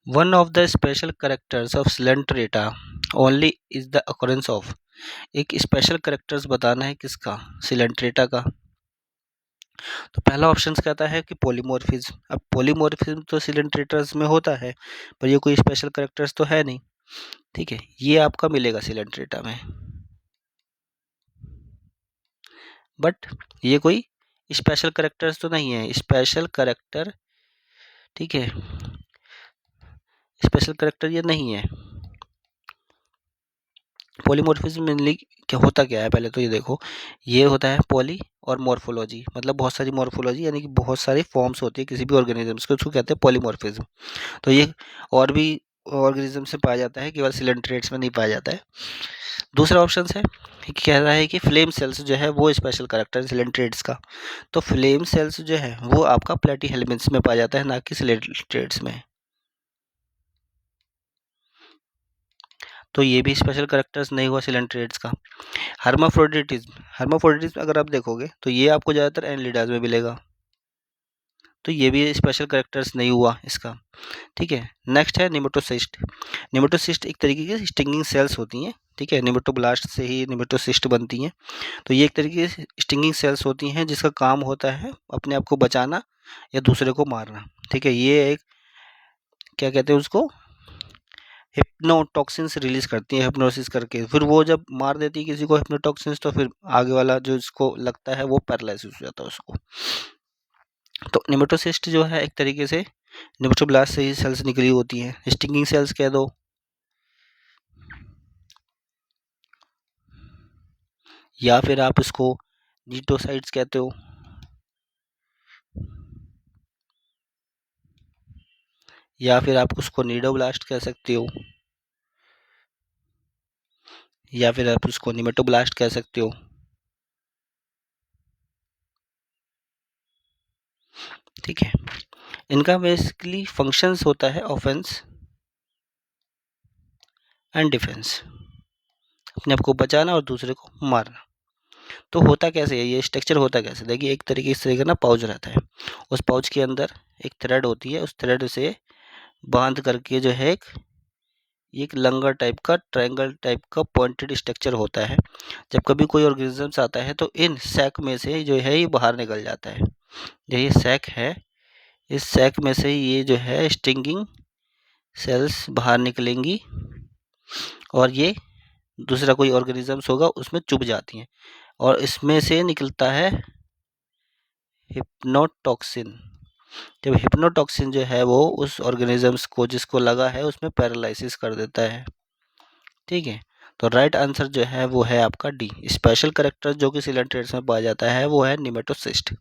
One of the special characters of Coelenterata only is the occurrence of. एक special characters बताना है किसका, Coelenterata का। तो पहला ऑप्शन कहता है कि पॉलीमॉर्फिज्म। अब पॉलीमॉर्फिज्म तो सिलेंट्रेटर्स में होता है, पर ये कोई स्पेशल करेक्टर्स तो है नहीं। ठीक है, ये आपका मिलेगा सिलेंट्रेटा में, बट ये कोई स्पेशल करेक्टर्स तो नहीं है। स्पेशल करेक्टर, ठीक है, स्पेशल करेक्टर ये नहीं है। पॉलीमॉर्फिज्म मेनली क्या होता क्या है, पहले तो ये देखो, ये होता है पॉली और मॉर्फोलॉजी, मतलब बहुत सारी मॉर्फोलॉजी, यानी कि बहुत सारी फॉर्म्स होती है किसी भी ऑर्गेनिजम्स को, उसको कहते हैं पॉलीमॉर्फिज्म। तो ये और भी ऑर्गेनिज्म से पाया जाता है, केवल सिलेंट्रेट्स में नहीं पाया जाता है। दूसरा ऑप्शन है कि कह रहा है कि फ्लेम सेल्स जो है वो स्पेशल करेक्टर सिलेंट्रेट्स का। तो फ्लेम सेल्स जो है वो आपका प्लेटीहेल्मिन्थ्स में पाया जाता है, ना कि सिलेंट्रेट्स में। तो ये भी स्पेशल करेक्टर्स नहीं हुआ सिलेंट्रेट्स का। हर्माफ्रोडिटिज्म, हर्माफ्रोडिटिज्म अगर आप देखोगे तो ये आपको ज़्यादातर एनलिडाज में मिलेगा, तो ये भी स्पेशल करेक्टर्स नहीं हुआ इसका। ठीक है, नेक्स्ट है निमेटोसिस्ट। निमेटोसिस्ट एक तरीके की स्टिंगिंग सेल्स होती हैं। ठीक है, निमेटोब्लास्ट से ही निमेटोसिस्ट बनती हैं। तो ये एक तरीके की स्टिंगिंग सेल्स होती हैं जिसका काम होता है अपने आप को बचाना या दूसरे को मारना। ठीक है, ये एक क्या कहते हैं उसको, हिप्नोटॉक्सिन्स रिलीज करती है हिप्नोसिस करके, फिर वो जब मार देती है किसी को हिप्नोटॉक्सिन्स, तो फिर आगे वाला जो इसको लगता है वो पैरालिसिस हो जाता है उसको। तो निमेटोसिस्ट जो है एक तरीके से निमेटोब्लास्ट से ही सेल्स निकली होती हैं, स्टिंगिंग सेल्स कह दो, या फिर आप इसको नीटोसाइट्स कहते हो, या फिर आप उसको नीडोब्लास्ट कह सकते हो, या फिर आप उसको निमेटोब्लास्ट कह सकते हो। ठीक है, इनका बेसिकली फंक्शंस होता है ऑफेंस एंड डिफेंस, अपने आप को बचाना और दूसरे को मारना। तो होता कैसे है, ये स्ट्रक्चर होता कैसे, देखिए एक तरीके इस तरह का ना पाउच रहता है, उस पाउच के अंदर एक थ्रेड होती है, उस थ्रेड से बांध करके जो है एक लंगर टाइप का, ट्रायंगल टाइप का पॉइंटेड स्ट्रक्चर होता है। जब कभी कोई ऑर्गेनिजम्स आता है तो इन सैक में से जो है ये बाहर निकल जाता है। ये सैक है, इस सैक में से ये जो है स्टिंगिंग सेल्स बाहर निकलेंगी और ये दूसरा कोई ऑर्गेनिजम्स होगा उसमें चुभ जाती हैं, और इसमें से निकलता है हिप्नोटॉक्सिन। जब हिप्नोटॉक्सिन जो है वो उस ऑर्गेनिजम्स को जिसको लगा है उसमें पैरालिसिस कर देता है। ठीक है, तो राइट आंसर जो है वो है आपका डी। स्पेशल करेक्टर जो कि सिलेंट्रेट्स में पाया जाता है वो है निमेटोसिस्ट।